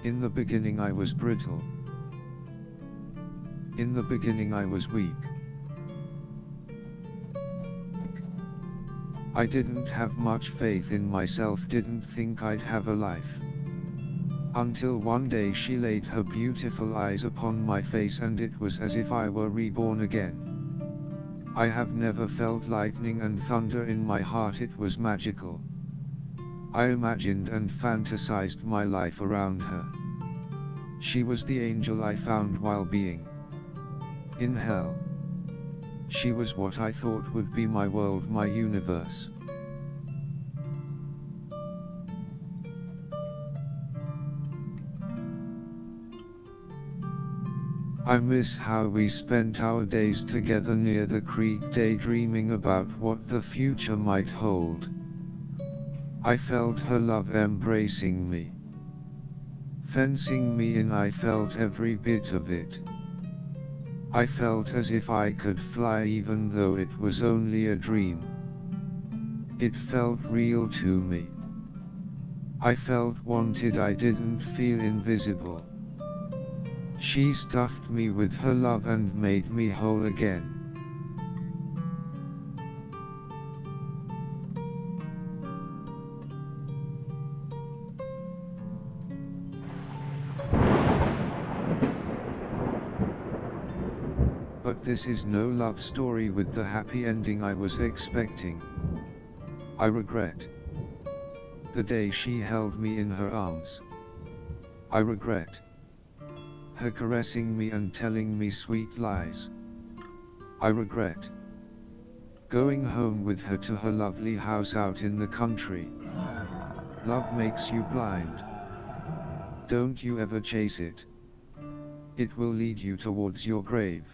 In the beginning I was brittle. In the beginning I was weak. I didn't have much faith in myself, didn't think I'd have a life. Until one day she laid her beautiful eyes upon my face and it was as if I were reborn again. I have never felt lightning and thunder in my heart, it was magical. I imagined and fantasized my life around her. She was the angel I found while being in hell. She was what I thought would be my world, my universe. I miss how we spent our days together near the creek, daydreaming about what the future might hold. I felt her love embracing me, fencing me in. I felt every bit of it. I felt as if I could fly even though it was only a dream. It felt real to me. I felt wanted, I didn't feel invisible. She stuffed me with her love and made me whole again. But this is no love story with the happy ending I was expecting. I regret the day she held me in her arms. I regret her caressing me and telling me sweet lies. I regret going home with her to her lovely house out in the country. Love makes you blind. Don't you ever chase it. It will lead you towards your grave.